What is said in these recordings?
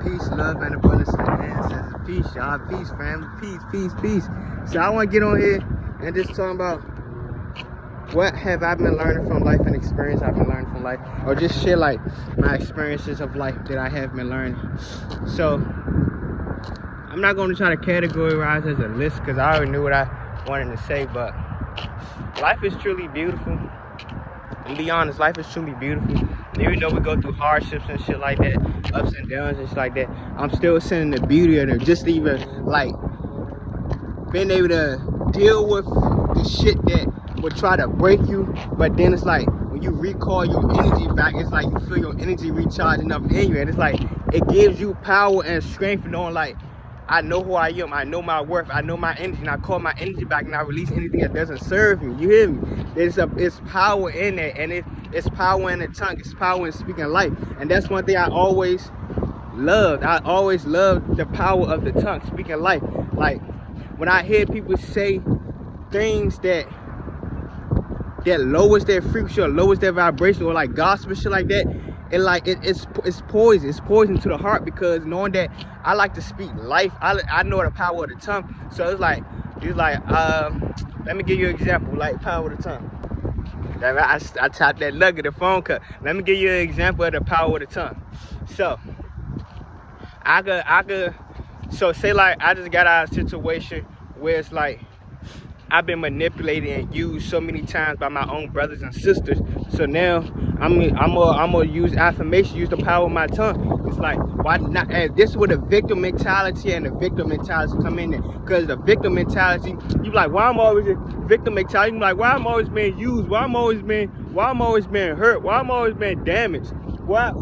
Peace, love, and abundance to the ancestors. Peace, y'all. Peace, family. Peace, peace, peace. So I want to get on here and just talk about what have I been learning from life and experience I've been learning from life, or just share like my experiences of life that I have been learning. So I'm not going to try to categorize as a list because I already knew what I wanted to say, but life is truly beautiful. And be honest, life is truly beautiful. And even though we go through hardships and shit like that, ups and downs and shit like that, I'm still seeing the beauty of it. Just even like being able to deal with the shit that would try to break you, but then it's like when you recall your energy back, it's like you feel your energy recharging up in you, and it's like it gives you power and strength, knowing like I know who I am, I know my worth, I know my energy, and I call my energy back and I release anything that doesn't serve me. You hear me? It's power in it, and it's power in the tongue, it's power in speaking life. And that's one thing I always loved. I always loved the power of the tongue, speaking life. Like when I hear people say things that lowers their frequency or lowers their vibration, or like gospel shit like that, and like it's poison. It's poison to the heart, because knowing that I like to speak life, I know the power of the tongue. So it's like let me give you an example, like power of the tongue. I tapped that nugget, the phone cut. Let me give you an example of the power of the tongue. So I could so say like I just got out of a situation where it's like I've been manipulated and used so many times by my own brothers and sisters. So now I'm gonna use affirmation, use the power of my tongue. It's like, why not? And this is where the victim mentality and the victim mentality come in there. Because the victim mentality, you like, why I'm always a victim mentality? You like, why I'm always being used? Why I'm always being hurt? Why I'm always being damaged? Why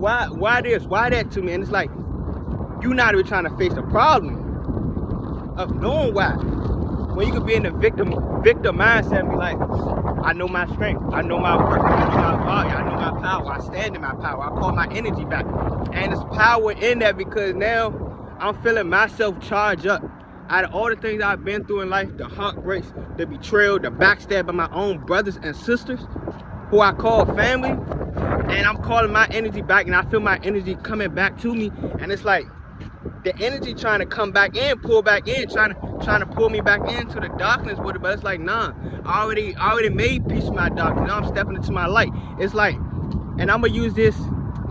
this? Why that to me? And it's like, you're not even trying to face the problem of knowing why. When you could be in the victim mindset and be like, I know my strength, I know my worth, I know my value, I know my power, I stand in my power, I call my energy back. And there's power in that, because now I'm feeling myself charge up. Out of all the things I've been through in life, the heartbreaks, the betrayal, the backstab of my own brothers and sisters, who I call family, and I'm calling my energy back, and I feel my energy coming back to me, and it's like, the energy trying to come back in, pull back in, trying to pull me back into the darkness with it, but it's like, nah, I already made peace with my darkness. Now I'm stepping into my light. It's like, and I'm gonna use this.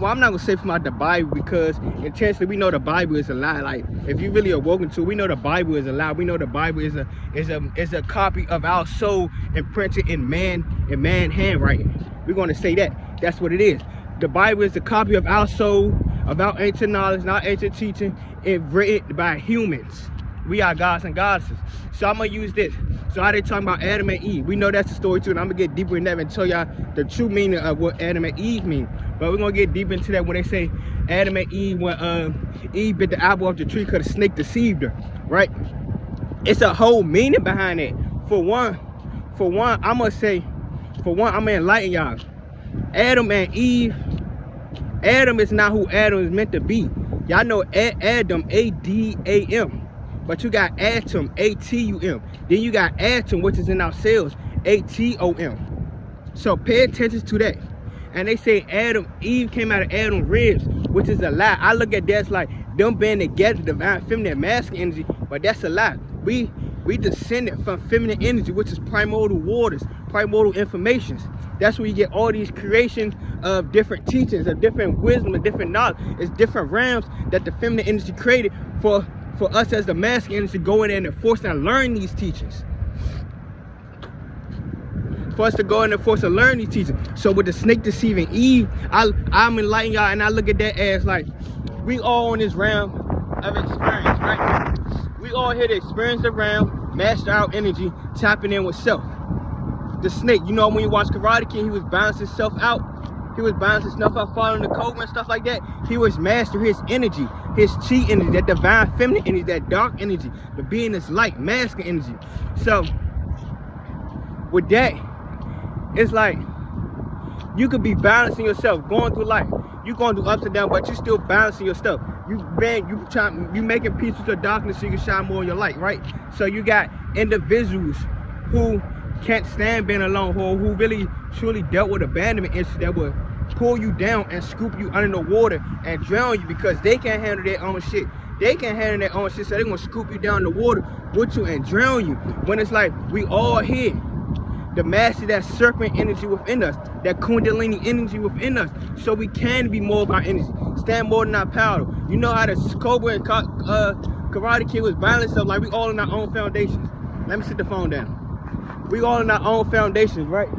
Well, I'm not gonna say from out the Bible, because intentionally we know the Bible is a lie. Like, if you really awoken to it, we know the Bible is a lie. We know the Bible is a copy of our soul imprinted in man handwriting. We're gonna say that. That's what it is. The Bible is a copy of our soul, of our ancient knowledge, and our ancient teaching, and written by humans. We are gods and goddesses. So I'm gonna use this. So how they talking about Adam and Eve? We know that's the story too, and I'm gonna get deeper in that and tell y'all the true meaning of what Adam and Eve mean. But we're gonna get deep into that when they say Adam and Eve, when Eve bit the apple off the tree because the snake deceived her, right? It's a whole meaning behind it. For one, I'm gonna enlighten y'all. Adam and Eve, Adam is not who Adam is meant to be. Y'all know Adam, A-D-A-M. But you got atom, A-T-U-M. Then you got atom, which is in our cells, A-T-O-M. So pay attention to that. And they say Eve came out of Adam's ribs, which is a lie. I look at that as like them being together, divine feminine masculine energy, but that's a lie. We descended from feminine energy, which is primordial waters, primordial informations. That's where you get all these creations of different teachings, of different wisdom, of different knowledge. It's different realms that the feminine energy created for us as the masculine energy to go in there and force and learn these teachings. For us to go in and force and learn these teachings. So with the snake deceiving Eve, I'm enlightening y'all, and I look at that as like, we all in this realm of experience, right? We all here to experience the realm, master our energy, tapping in with self. The snake, you know, when you watch Karate Kid, he was balancing himself out. He was balancing stuff out, following the code and stuff like that. He was mastering his energy, his chi energy, that divine feminine energy, that dark energy, the being is light, masculine energy. So with that, it's like you could be balancing yourself, going through life. You going through ups and downs, but you still balancing yourself. You making peace with your darkness so you can shine more in your light, right? So you got individuals who can't stand being alone, who really truly dealt with abandonment issues, that were pull you down and scoop you under the water and drown you because they can't handle their own shit. They can't handle their own shit, so they're gonna scoop you down in the water with you and drown you. When it's like, we all here to master that serpent energy within us, that kundalini energy within us, so we can be more of our energy, stand more than our power. You know how the Cobra and Karate Kid was balanced up, like we all in our own foundations. Let me sit the phone down. We all in our own foundations, right?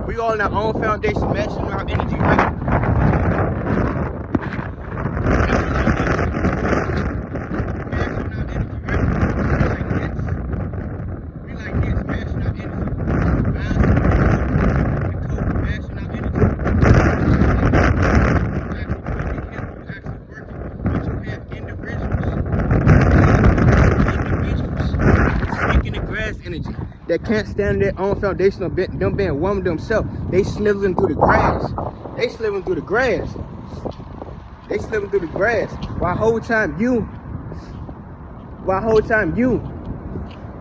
We all in our own foundation, mastering our energy, right? Energy that can't stand their own foundation of them being one with themselves. They slithering through the grass. They slithering through the grass. They slithering through the grass. While whole time you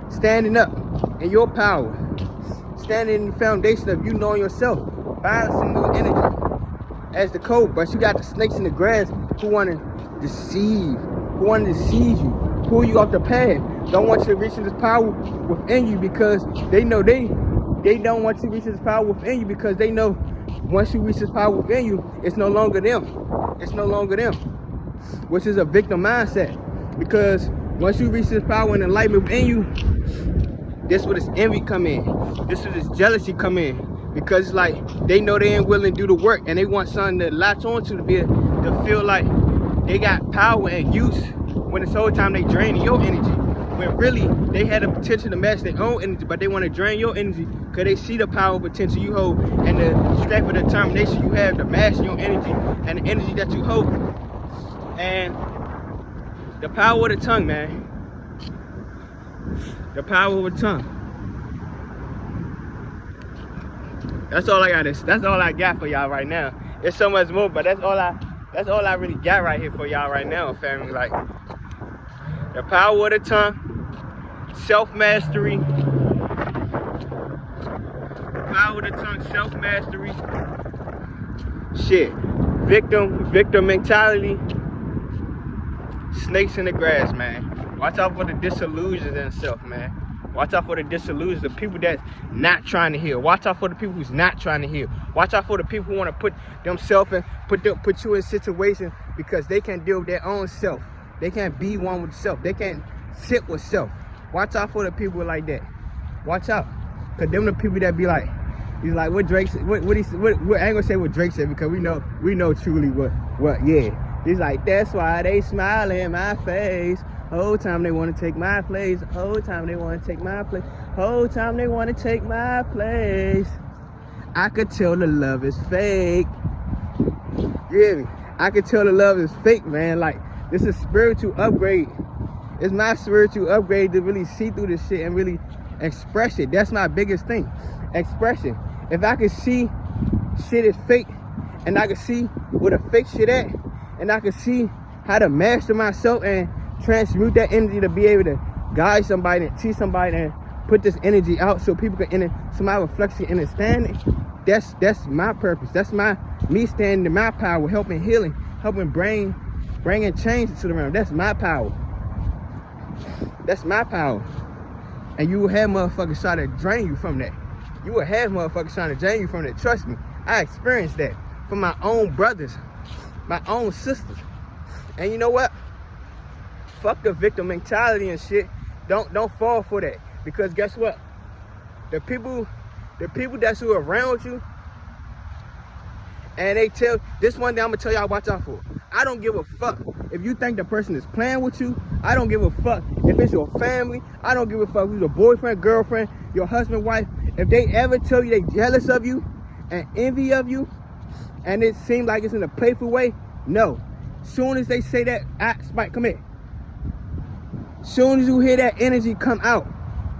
standing up in your power, standing in the foundation of you knowing yourself, balancing your energy as the code. But you got the snakes in the grass who want to deceive you, pull you off the path. Don't want you to reach this power within you because they know they don't want you to reach this power within you because they know once you reach this power within you, it's no longer them. It's no longer them, which is a victim mindset. Because once you reach this power and enlightenment within you, this where this envy come in. This where this jealousy come in. Because it's like they know they ain't willing to do the work and they want something to latch onto to feel like they got power and use. When this whole time they draining your energy, when really they had the potential to match their own energy, but they want to drain your energy because they see the power potential you hold and the strength of determination you have to master your energy and the energy that you hold. And the power of the tongue, man. The power of the tongue. That's all I got. That's all I got for y'all right now. There's so much more, but that's all I really got right here for y'all right now, family. Like, the power of the tongue, self-mastery. Power of the tongue, self-mastery. Shit. Victim mentality. Snakes in the grass, man. Watch out for the disillusions in self, man. Watch out for the disillusions, the people that's not trying to heal. Watch out for the people who's not trying to heal. Watch out for the people who want to put themselves in, put you in situations because they can't deal with their own self. They can't be one with self. They can't sit with self. Watch out for the people like that. Watch out. Cause them the people that be like, he's like, what Drake said, what I ain't gonna say what Drake said because we know truly what yeah. He's like, that's why they smile in my face. Whole time they want to take my place. Whole time they want to take my place. Whole time they want to take my place. I could tell the love is fake. You hear me? I could tell the love is fake, man. Like, this is spiritual upgrade. It's my spiritual upgrade to really see through this shit and really express it. That's my biggest thing. Expression. If I could see shit is fake and I could see where the fake shit at and I could see how to master myself and transmute that energy to be able to guide somebody and teach somebody and put this energy out so people can somebody reflection and understand it. That's my purpose. That's me standing in my power, helping healing, helping bringing change to the realm. That's my power. That's my power. And you will have motherfuckers try to drain you from that. You will have motherfuckers trying to drain you from that. Trust me, I experienced that from my own brothers, my own sisters. And you know what? Fuck the victim mentality and shit. Don't fall for that. Because guess what? The people that's who are around you, and they tell, this one thing I'm gonna tell y'all, watch out for. I don't give a fuck if you think the person is playing with you. I don't give a fuck if it's your family. I don't give a fuck if it's your boyfriend, girlfriend, your husband, wife. If they ever tell you they jealous of you and envy of you, and it seems like it's in a playful way, no. Soon as they say that, Spike, come here. Soon as you hear that energy come out,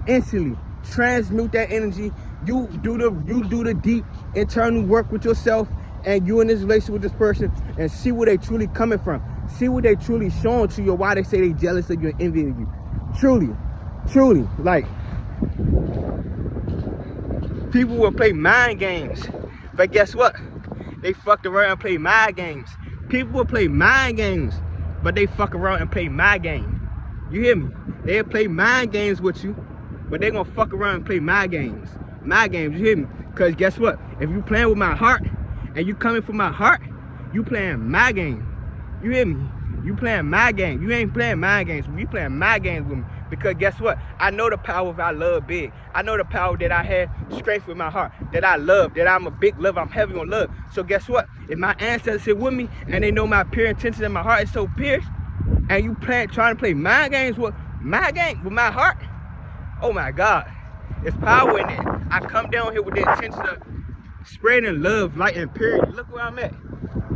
instantly transmute that energy. You do the deep internal work with yourself and you in this relationship with this person and see where they truly coming from. See what they truly showing to you, why they say they jealous of you and envy of you. Truly, like, people will play mind games. But guess what? They fucked around and play mind games. People will play mind games, but they fuck around and play my game. You hear me? They'll play mind games with you, but they gonna fuck around and play my games. My games, you hear me? Cause guess what? If you playing with my heart and you coming from my heart, you playing my game. You hear me? You playing my game. You ain't playing my games. You playing my games with me. Because guess what? I know the power of I love big. I know the power that I have strength with my heart. That I love. That I'm a big lover. I'm heavy on love. So guess what? If my ancestors sit with me and they know my pure intentions and my heart is so pure, and you trying to play my games with my heart, oh my God, there's power in it. I come down here with the intention of spreading love, light, and purity. Look where I'm at.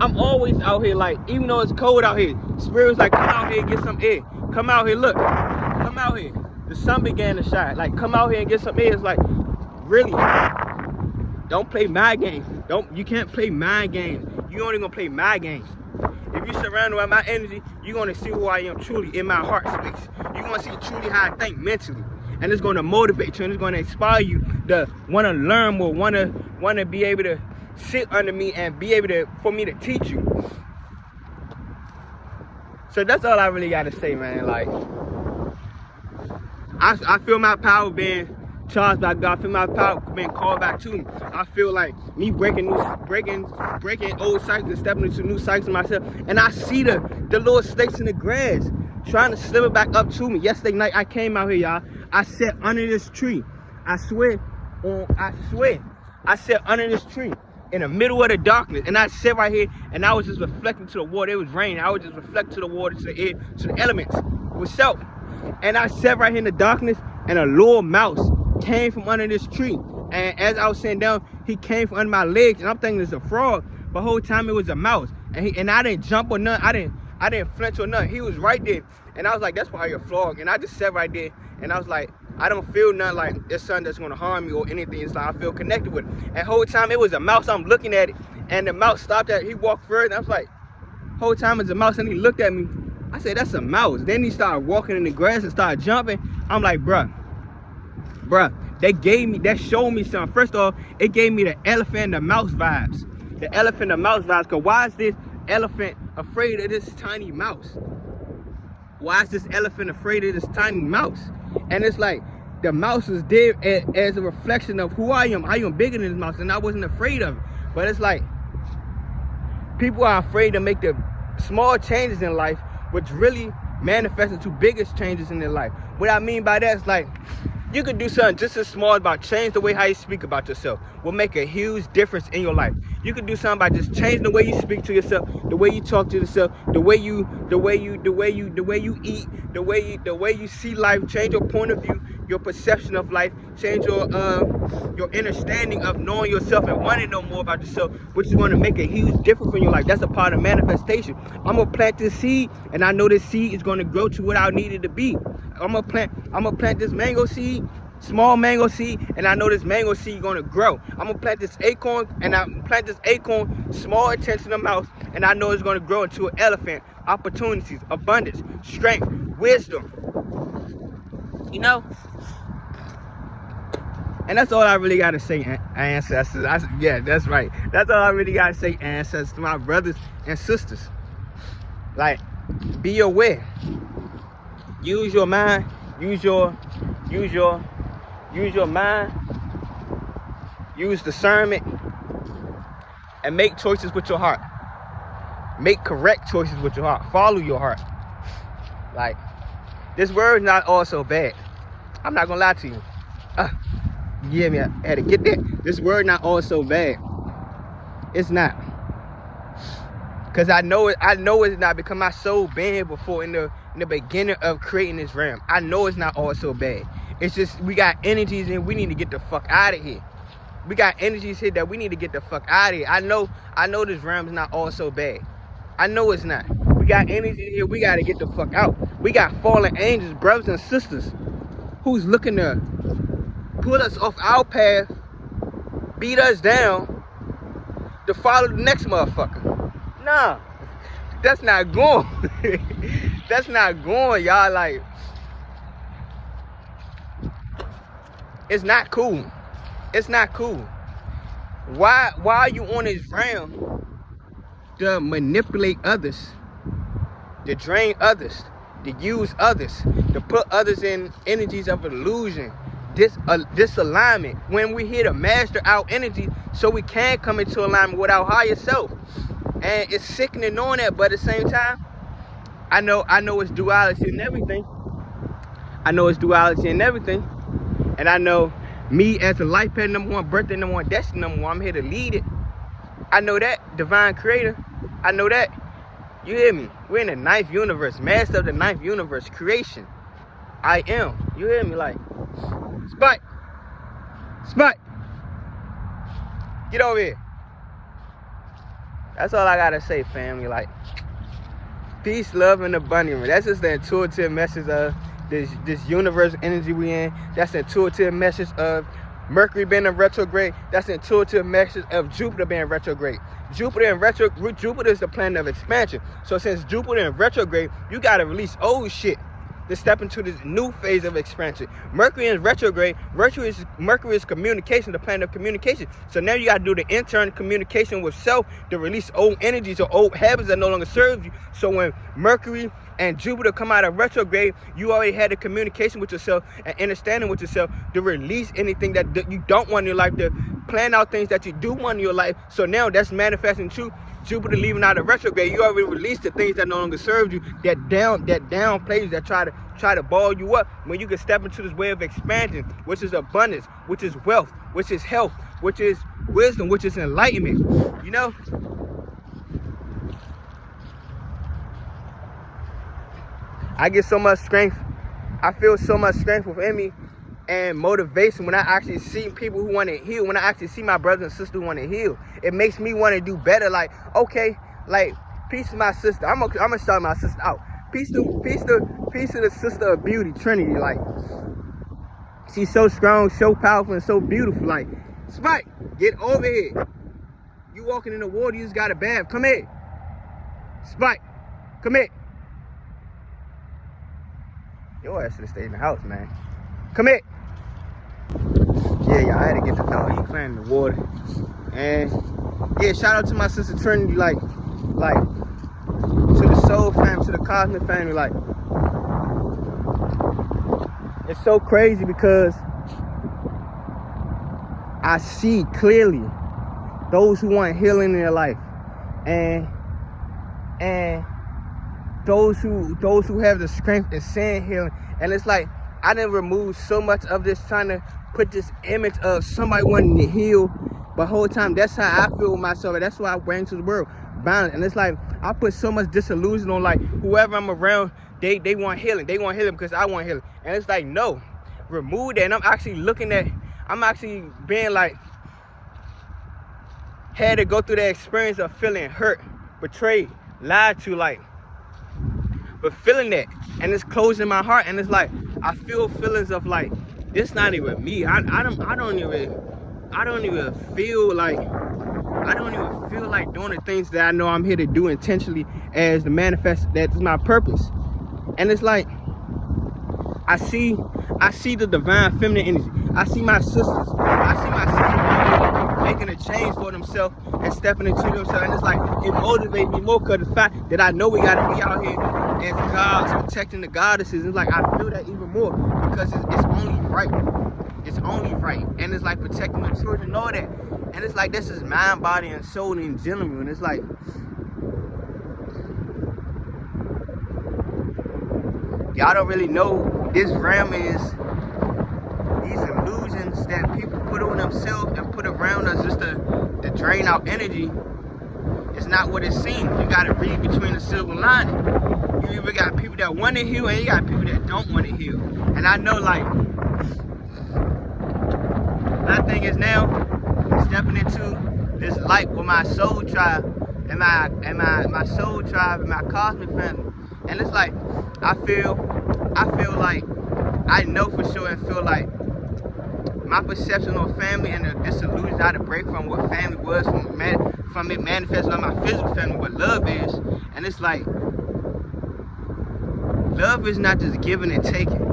I'm always out here, like, even though it's cold out here, Spirit's like, come out here and get some air. Come out here, look. Come out here. The sun began to shine. Like, come out here and get some air. It's like, really, don't play my games. You can't play my games. You only gonna play my games. If you surrounded by my energy, you're gonna see who I am truly in my heart space. You're gonna see truly how I think mentally. And it's gonna motivate you and it's gonna inspire you to wanna learn more, wanna be able to sit under me and be able to, for me to teach you. So that's all I really gotta say, man. Like, I feel my power being charged by God. I feel my power being called back to me. I feel like me breaking old cycles and stepping into new cycles myself. And I see the little snakes in the grass trying to slip it back up to me. Yesterday night I came out here, y'all. I sat under this tree. I swear. I sat under this tree in the middle of the darkness, and I sat right here, and I was just reflecting to the water. It was raining. I was just reflecting to the water, to the air, to the elements with self. And I sat right here in the darkness, and a little mouse came from under this tree. And as I was sitting down, he came from under my legs, and I'm thinking it's a frog, but the whole time it was a mouse. And I didn't jump or nothing. I didn't flinch or nothing. He was right there, and I was like, that's probably a frog. And I just sat right there, and I was like, I don't feel nothing like there's something that's gonna harm me or anything. It's like I feel connected with it. And the whole time it was a mouse. I'm looking at it, and the mouse stopped at it. He walked further, and I was like, whole time it's a mouse, and he looked at me. I said, that's a mouse. Then he started walking in the grass and started jumping. I'm like, bruh, that showed me something. First off, it gave me the elephant and the mouse vibes. The elephant and the mouse vibes. Cause why is this elephant afraid of this tiny mouse? Why is this elephant afraid of this tiny mouse? And it's like, the mouse is there as a reflection of who I am. I am bigger than this mouse, and I wasn't afraid of it. But it's like, people are afraid to make the small changes in life, which really manifest into biggest changes in their life. What I mean by that is like, you could do something just as small about change the way how you speak about yourself will make a huge difference in your life. You could do something by just changing the way you speak to yourself, the way you talk to yourself, the way you eat, the way you see life, change your point of view, your perception of life, change your understanding of knowing yourself and wanting to know more about yourself, which is going to make a huge difference in your life. That's a part of manifestation. I'm gonna plant this seed, and I know this seed is going to grow to what I need it to be. I'm gonna plant this mango seed, small mango seed, and I know this mango seed is gonna grow. I'm gonna plant this acorn, and I plant this acorn, small intention amount, and I know it's gonna grow into an elephant, opportunities, abundance, strength, wisdom. You know? And that's all I really gotta say, ancestors. Yeah, that's right. That's all I really gotta say, ancestors, to my brothers and sisters. Like, be aware. Use your mind. Use your mind. Use discernment. And make choices with your heart. Make correct choices with your heart. Follow your heart. Like, this word is not all so bad. I'm not gonna lie to you. Yeah, man, I had to get that. This word not all so bad. It's not. Cause I know it's not, because my soul been here before in the beginning of creating this realm. I know it's not all so bad. It's just we got energies and we need to get the fuck out of here. We got energies here that we need to get the fuck out of here. I know this realm is not all so bad. I know it's not. We got energy here. We gotta get the fuck out. We got fallen angels, brothers and sisters, who's looking to pull us off our path, beat us down, to follow the next motherfucker. Nah, that's not going. That's not going, y'all. Like, it's not cool. It's not cool. Why are you on this realm to manipulate others, to drain others, to use others, to put others in energies of illusion, disalignment, when we're here to master our energy so we can come into alignment with our higher self? And it's sickening knowing that, but at the same time, I know it's duality and everything. I know it's duality and everything. And I know me as a life path number one, birthday number one, destiny number one, I'm here to lead it. I know that, divine creator. I know that. You hear me? We're in the ninth universe, master of the ninth universe, creation. I am. You hear me? Like, Spot, get over here. That's all I gotta say, family. Like, peace, love, and abundance. That's just the intuitive message of this universe energy we in. That's the intuitive message of Mercury being in retrograde. That's the intuitive message of Jupiter being retrograde. Jupiter is the planet of expansion. So since Jupiter in retrograde, you gotta release old shit to step into this new phase of expansion. Mercury is retrograde. Mercury is communication, the planet of communication. So now you gotta do the internal communication with self to release old energies or old habits that no longer serve you. So when Mercury and Jupiter come out of retrograde, you already had the communication with yourself and understanding with yourself to release anything that you don't want in your life, to plan out things that you do want in your life. So now that's manifesting true. Jupiter leaving out of retrograde, you already released the things that no longer serve you, that down places that try to ball you up, when you can step into this way of expansion, which is abundance, which is wealth, which is health, which is wisdom, which is enlightenment. You know, I get so much strength. I feel so much strength within me and motivation when I actually see people who want to heal, when I actually see my brothers and sisters who want to heal. It makes me want to do better. Like, okay, like, peace to my sister. I'm gonna shout my sister out. Peace to the sister of beauty, Trinity. Like, she's so strong, so powerful, and so beautiful. Like, Spike, get over here. You walking in the water, you just got a bath. Come here. Spike, come here. Your ass should have stayed in the house, man. Come here. Yeah, I had to get the dog. He playing in the water. And yeah, shout out to my sister Trinity, like to the soul family, to the cosmic family. Like, it's so crazy because I see clearly those who want healing in their life, and those who have the strength to send healing. And it's like, I done removed so much of this, trying to put this image of somebody wanting to heal, but whole time that's how I feel with myself, and that's why I bring to the world balance. And it's like, I put so much disillusion on, like, whoever I'm around, they want healing. They want healing because I want healing. And it's like, no, remove that. And I'm actually being like, had to go through that experience of feeling hurt, betrayed, lied to, like, but feeling that, and it's closing my heart, and it's like, I feel feelings of like, it's not even me. I don't even feel like doing the things that I know I'm here to do intentionally as the manifest, that's my purpose. And it's like, I see the divine feminine energy. I see my sisters making a change for themselves and stepping into themselves. And it's like, it motivates me more because the fact that I know we gotta be out here as gods, protecting the goddesses. It's like, I feel that even more because it's only right. It's only right. And it's like protecting the children and all that. And it's like, this is mind, body, and soul in general. And it's like, y'all don't really know this realm is these illusions that people put on themselves and put around us just to drain our energy. It's not what it seems. You gotta read between the silver lining. You either got people that want to heal and you got people that don't want to heal. And I know, like, my thing is now stepping into this light with my soul tribe and my soul tribe and my cosmic family. And it's like, I feel like, I know for sure and feel like my perception of family and the disillusion I had to break from what family was, from it manifesting on my physical family, what love is. And it's like, love is not just giving and taking.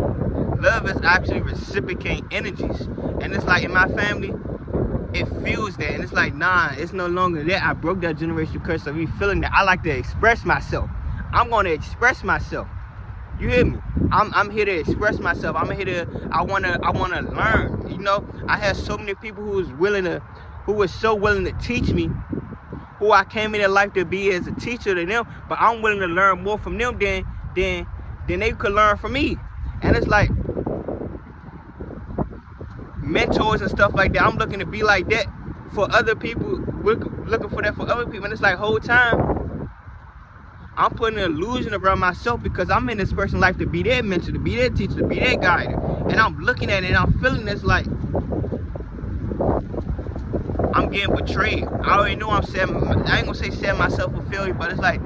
Love is actually reciprocating energies. And it's like, in my family, it feels that, and it's like, nah, it's no longer that. I broke that generational curse of me feeling that. I like to express myself. I'm gonna express myself. You hear me? I'm here to express myself. I wanna learn. You know, I had so many people who was so willing to teach me, who I came into life to be as a teacher to them, but I'm willing to learn more from them than they could learn from me. And it's like mentors and stuff like that. I'm looking to be like that for other people, looking for that for other people. And it's like, whole time I'm putting an illusion around myself because I'm in this person's life to be their mentor, to be their teacher, to be their guide. And I'm looking at it and I'm feeling this like I'm getting betrayed. I already know I ain't gonna say setting myself for failure, but it's like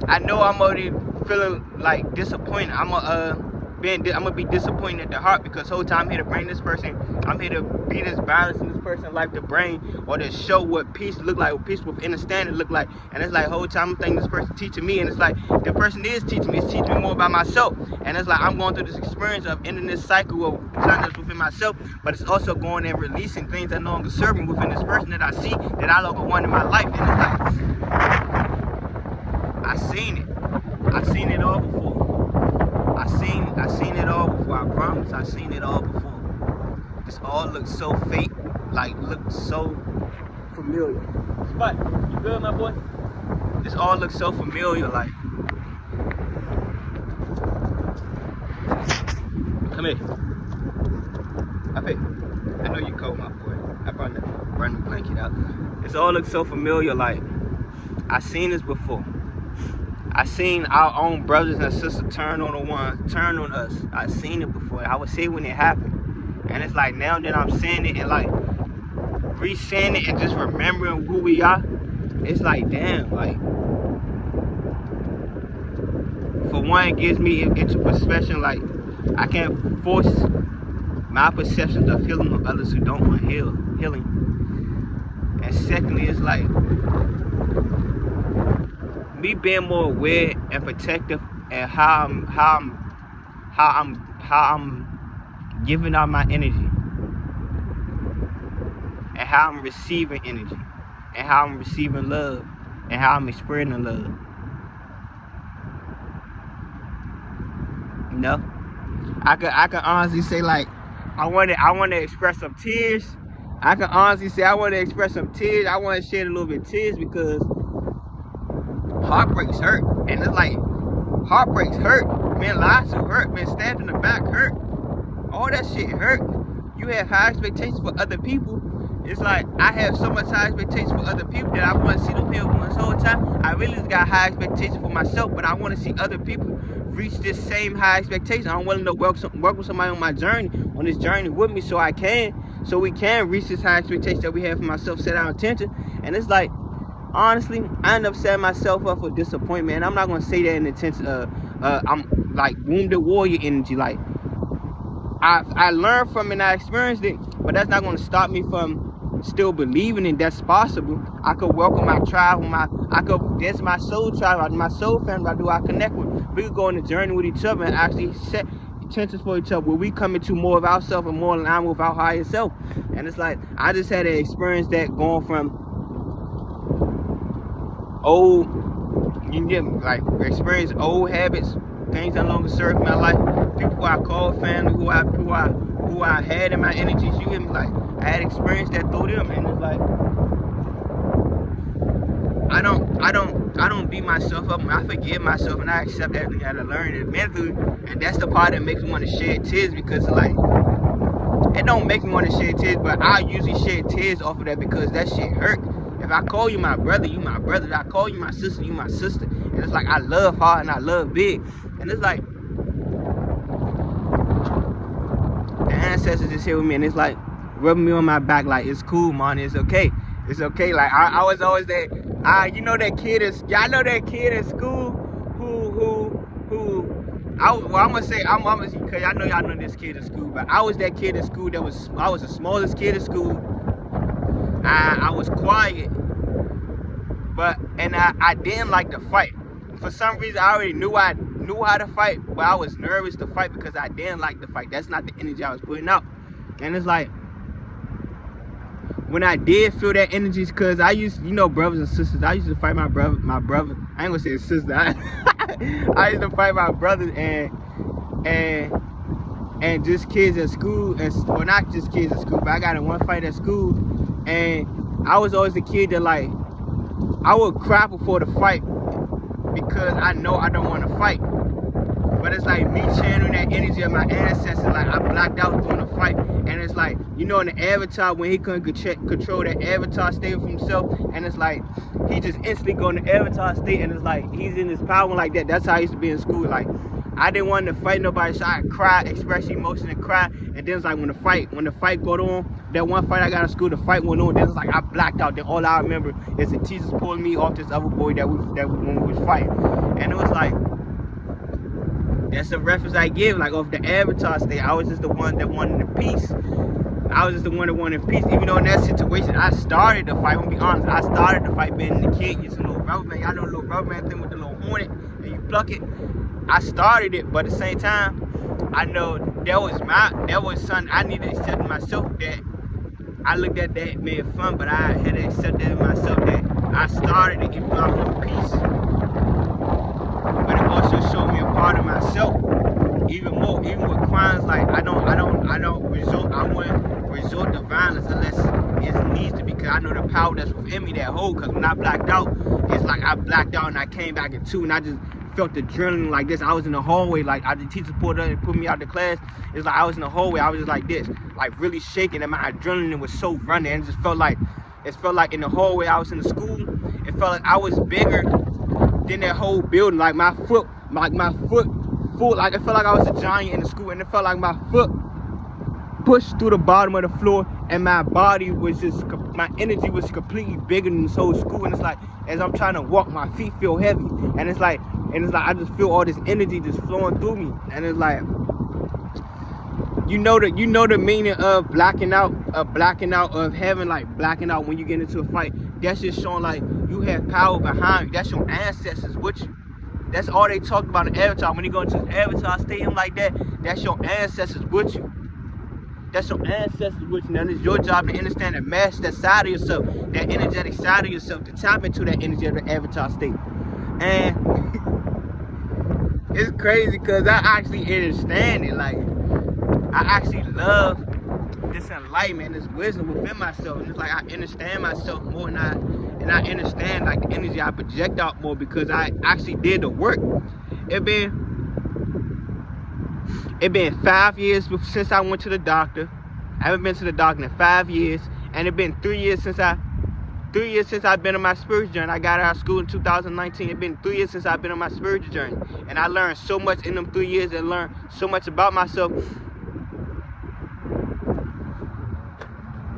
I know I'm already feeling like disappointed. I'm gonna be disappointed at the heart because the whole time I'm here to bring this person, I'm here to be this balance in this person's life to bring or to show what peace look like, what peace with understanding look like. And it's like the whole time I'm thinking this person teaching me, and it's like the person is teaching me, it's teaching me more about myself. And it's like I'm going through this experience of ending this cycle of sadness within myself, but it's also going and releasing things that no longer serve me within this person that I see that I no longer want in my life. And it's like I seen it all before. I seen it all before, I promise. I seen it all before. This all looks so fake, like looks so familiar. Spot, you good, my boy? This all looks so familiar, like. Come here. Up here. I know you cold, my boy. I brought the blanket out. This all looks so familiar, like I seen this before. I seen our own brothers and sisters turn on us. I seen it before. I would say when it happened. And it's like now that I'm seeing it and like re-seeing it and just remembering who we are, it's like damn, like for one, it gives me into perception, like I can't force my perceptions of healing on others who don't want healing. And secondly, it's like me being more aware and protective and how I'm giving out my energy and how I'm receiving energy and how I'm receiving love and how I'm spreading love. You know, I could honestly say like I want to express some tears. I can honestly say I want to express some tears. I want to shed a little bit of tears because heartbreaks hurt, and it's like heartbreaks hurt. Man, lies hurt. Man, stabbed in the back hurt. All that shit hurt. You have high expectations for other people. It's like I have so much high expectations for other people that I want to see them heal this whole time. I really just got high expectations for myself, but I want to see other people reach this same high expectation. I'm willing to work with somebody on my journey, on this journey with me, so we can reach this high expectation that we have for myself, set our intention. And it's like, honestly, I end up setting myself up for disappointment. And I'm not gonna say that in the sense I'm like wounded warrior energy. Like I learned from it and I experienced it, but that's not gonna stop me from still believing in that's possible. I could welcome my tribe, that's my soul tribe, my soul family. I connect with. We could go on a journey with each other and actually set intentions for each other, where we come into more of ourselves and more in line with our higher self. And it's like I just had to experience that, going from old, you get me, like experience old habits, things that no longer serve my life, people who I call family, who I had in my energies. You get me, like I had experienced that through them, and it's like I don't beat myself up. I forgive myself and I accept everything I learned and mentally, and that's the part that makes me want to shed tears, because like it don't make me want to shed tears, but I usually shed tears off of that because that shit hurt. If I call you my brother, you my brother. If I call you my sister, you my sister. And it's like I love hard and I love big, and it's like the ancestors is here with me, and it's like rubbing me on my back, like it's cool, man, it's okay. It's okay. Like I was always that. You know that kid is. Y'all know that kid in school who. I'm gonna say because I know y'all know this kid in school, but I was that kid in school I was the smallest kid in school. I was quiet, but I didn't like to fight. For some reason, I already knew how to fight, but I was nervous to fight because I didn't like to fight. That's not the energy I was putting out. And it's like when I did feel that energy, cause I used, you know, brothers and sisters. I used to fight my brother. I ain't gonna say sister. I used to fight my brothers and just kids at school, and well, not just kids at school, but I got in one fight at school, and I was always the kid that, like, I would cry before the fight because I know I don't want to fight. But it's like me channeling that energy of my ancestors. Like, I blacked out during the fight, and it's like, you know, in the Avatar, when he couldn't control that Avatar state of himself, and it's like he just instantly go in the Avatar state, and it's like he's in his power like that. That's how I used to be in school. Like, I didn't want to fight nobody, so I cry, express emotion and cry. And then it's like when the fight got on, that one fight I got in school, the fight went on. Then it's like I blacked out. Then all I remember is the teachers pulling me off this other boy that when we was fighting, and it was like, that's the reference I give, like, off the Avatar state. I was just the one that wanted the peace. I was just the one that wanted peace. Even though in that situation, I started the fight. I'm gonna be honest, I started the fight being the kid, using a little rubber man. Y'all know the little rubber man thing with the little hornet, and you pluck it. I started it, but at the same time, I know that was something I needed to accept in myself, that I looked at that being fun, but I had to accept that in myself, that I started it, even though I want peace. But it also showed me a part of myself, even more, even with crimes. Like, I wouldn't resort to violence unless it needs to be, because I know the power that's within me, that hold. Because when I blacked out, it's like I blacked out and I came back in two, and I just felt the adrenaline like this. I was in the hallway, like, the teacher pulled up and put me out the class. It's like I was in the hallway, I was just like this, like really shaking, and my adrenaline was so running, and it felt like in the hallway I was in the school, it felt like I was bigger than that whole building. Like my foot, like it felt like I was a giant in the school, and it felt like my foot pushed through the bottom of the floor, and my body was just, my energy was completely bigger than this whole school. And it's like, as I'm trying to walk, my feet feel heavy, and it's like I just feel all this energy just flowing through me. And it's like, you know the meaning of blacking out, of having, like, blacking out when you get into a fight. That's just showing, like, you have power behind you. That's your ancestors with you. That's all they talk about in Avatar. When you go into an Avatar stadium like that, that's your ancestors with you. That's your ancestors with you. Now it's your job to understand and master that side of yourself, that energetic side of yourself, to tap into that energy of the Avatar state. And it's crazy because I actually understand it. Like, I actually love this enlightenment, this wisdom within myself. And it's like I understand myself more, and I understand, like, the energy I project out more, because I actually did the work. It been 5 years since I went to the doctor. I haven't been to the doctor in 5 years, and it been 3 years since I've been on my spiritual journey. I got out of school in 2019. It's been 3 years since I've been on my spiritual journey, and I learned so much in them 3 years, and learned so much about myself.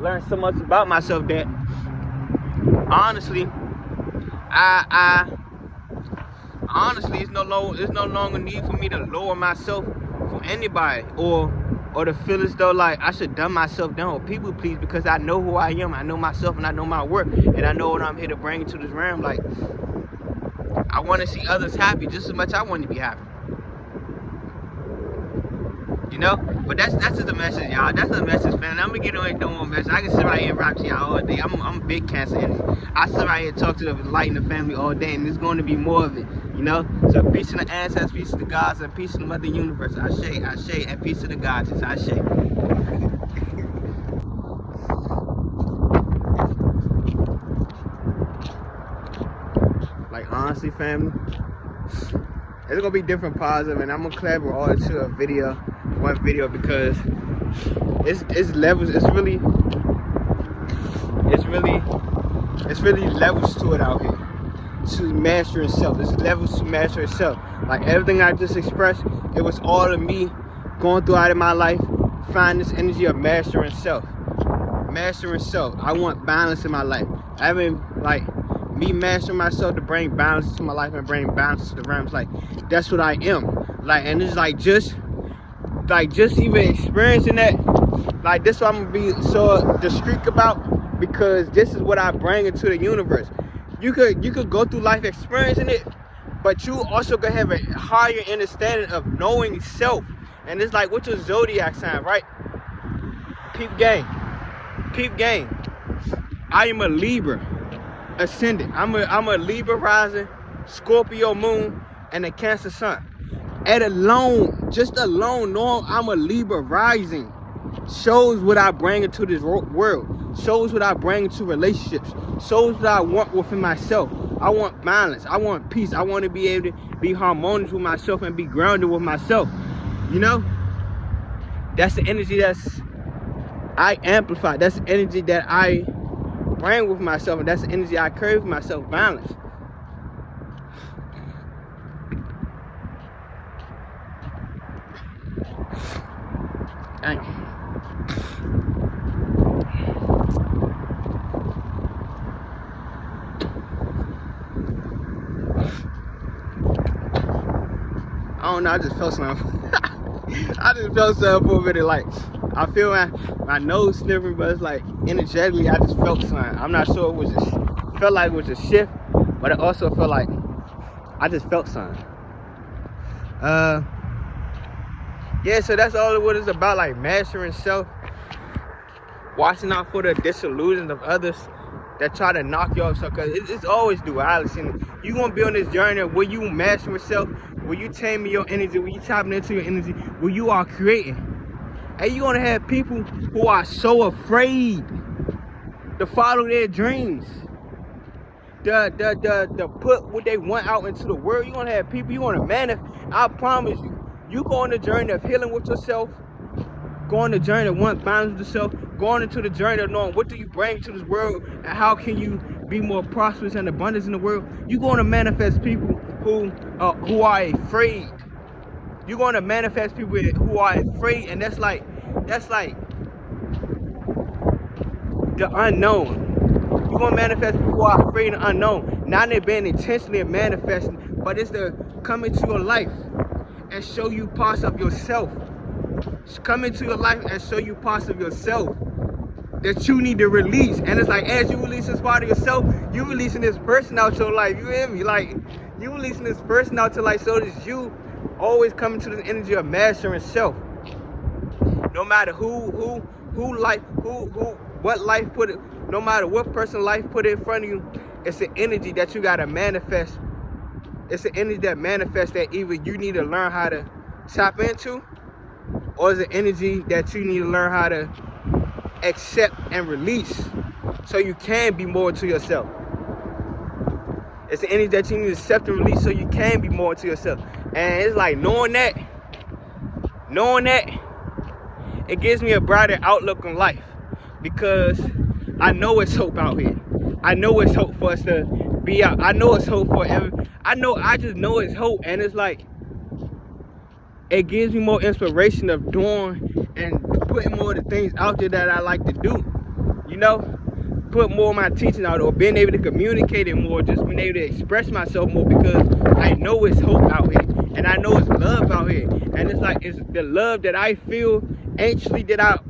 That honestly, honestly, it's no longer need for me to lower myself for anybody, or to feel as though, like, I should dumb myself down or people please, because I know who I am, I know myself, and I know my work, and I know what I'm here to bring into this realm. Like, I want to see others happy just as much I want to be happy. You know? But that's just a message, y'all. That's a message, man. I'm gonna get on and do one message. I can sit right here and rap to y'all all day. I'm a big Cancer energy. I sit right here and talk to the light in the family all day, and there's going to be more of it, you know? So peace to the ancestors, peace to the gods, and peace to the mother universe. Ashe, and peace to the gods. It's Ashe. Like, honestly, family, it's gonna be different positive, and I'm gonna collaborate all into one video, because it's levels. It's really levels to it out here, to mastering self. There's levels to master self. Like, everything I just expressed, it was all of me going throughout in my life, find this energy of mastering self. I want balance in my life. Having, like, me mastering myself to bring balance to my life and bring balance to the realms. Like, that's what I am. Like, and it's like just even experiencing that, like, this is what I'm gonna be so discreet about, because this is what I bring into the universe. You could go through life experiencing it, but you also could have a higher understanding of knowing self. And it's like, what's your zodiac sign, right? Peep game. I am a Libra ascendant. I'm a Libra rising, Scorpio moon, and a Cancer sun. Just alone, knowing I'm a Libra rising shows what I bring into this world, shows what I bring into relationships, shows what I want within myself. I want balance, I want peace, I want to be able to be harmonious with myself and be grounded with myself. You know, that's the energy I amplify. That's the energy that I bring with myself, and that's the energy I carry with myself, balance. Dang. I don't know, I just felt something. I just felt something for a minute, like, I feel my nose sniffing, but it's like, energetically, I just felt something. I'm not sure it was felt like it was a shift, but it also felt like, I just felt something. Yeah, so that's all what it's about, like, mastering self, watching out for the disillusions of others that try to knock you off, because it's always duality. And you're going to be on this journey where you master yourself, where you taming your energy, where you tapping into your energy, where you are creating. And you're going to have people who are so afraid to follow their dreams, to put what they want out into the world. You're going to have people, you're going to manifest. I promise you, you go on the journey of healing with yourself, go on the journey of wanting balance with yourself, going into the journey of knowing what do you bring to this world and how can you be more prosperous and abundance in the world. You're going to manifest people who are afraid. You're going to manifest people who are afraid, and that's like the unknown. You're going to manifest people who are afraid of the unknown. Not they're being intentionally manifesting, but it's to come into your life and show you parts of yourself. Come into your life and show you parts of yourself that you need to release. And it's like, as you release this part of yourself, you releasing this person out your life. You hear me? Like, you releasing this person out your life, so that you always come into the energy of mastering self. No matter what life put it, no matter what person life put in front of you, it's an energy that you gotta manifest. It's an energy that manifests that either you need to learn how to tap into, or is an energy that you need to learn how to accept and release, so you can be more to yourself. It's an energy that you need to accept and release, so you can be more to yourself. And it's like, knowing that, it gives me a brighter outlook on life, because I know it's hope out here. I know it's hope for us to be out. I know it's hope for I just know it's hope. And it's like, it gives me more inspiration of doing and putting more of the things out there that I like to do. You know, put more of my teaching out, or being able to communicate it more, just being able to express myself more, because I know it's hope out here, and I know it's love out here. And it's like, it's the love that I feel anciently that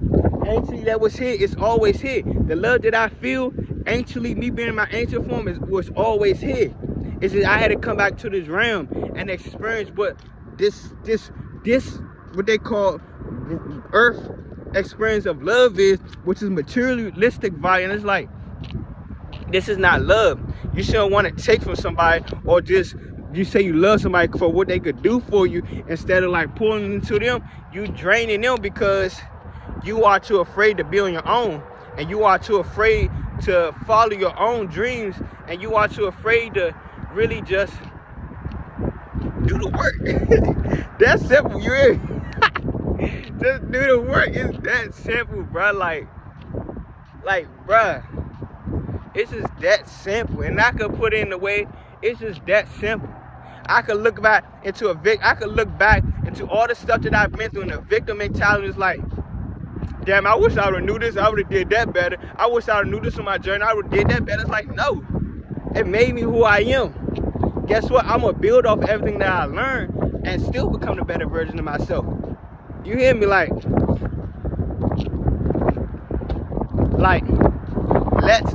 was here, it's always here. The love that I feel anciently, me being in my ancient form, was always here. It's just I had to come back to this realm and experience what this what they call earth experience of love is, which is materialistic value. And it's like, this is not love. You shouldn't want to take from somebody, or just you say you love somebody for what they could do for you, instead of like pulling into them, you draining them, because you are too afraid to be on your own, and you are too afraid to follow your own dreams, and you are too afraid to really just do the work. That's simple, you hear me? Just do the work. It's that simple, bro. Like, bro, it's just that simple. And I could put it in the way, it's just that simple. I could look back into all the stuff that I've been through, and the victim mentality is like, damn, I wish I would have knew this, I would have did that better. I wish I would have knew this on my journey, I would have did that better. It's like, no, it made me who I am. Guess what? I'm gonna build off everything that I learned and still become the better version of myself. You hear me? Like let's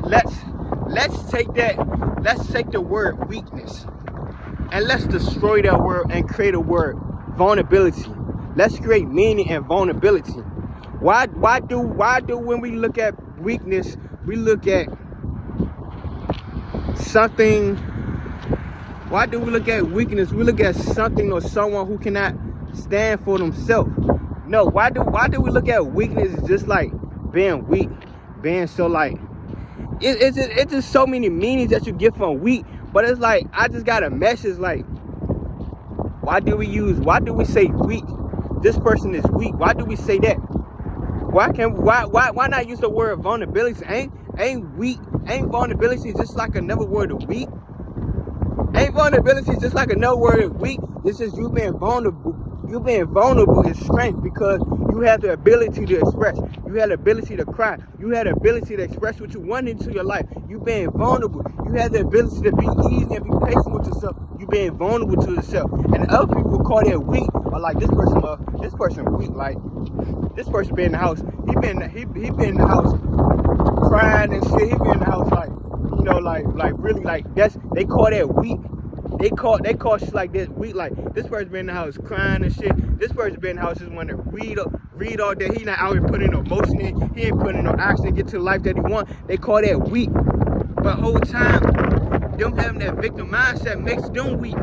take the word weakness, and let's destroy that word and create a word vulnerability. Let's create meaning and vulnerability. Why do when we look at weakness, we look at something. Why do we look at weakness? We look at something or someone who cannot stand for themselves. No, why do we look at weakness as just like being weak, being so like it's just so many meanings that you get from weak. But it's like I just got a message like, why do we say weak? This person is weak. Why do we say that? Why not use the word vulnerability? Ain't vulnerability just like another word of weak? Ain't vulnerability just like another word of weak? It's just you being vulnerable. You being vulnerable is strength because you have the ability to express. You have the ability to cry. You have the ability to express what you want into your life. You being vulnerable. You have the ability to be easy and be patient with yourself. You being vulnerable to yourself. And other people call that weak, or like this person weak. Like this person been in the house. He been in the house crying and shit. He been in the house like, you know, like really like they call that weak. They call shit like this weak. Like this person been in the house crying and shit. This person been in the house just want to read all day. He not out here putting no motion in. He ain't putting no action. Get to the life that he want. They call that weak. But whole time them having that victim mindset makes them weak.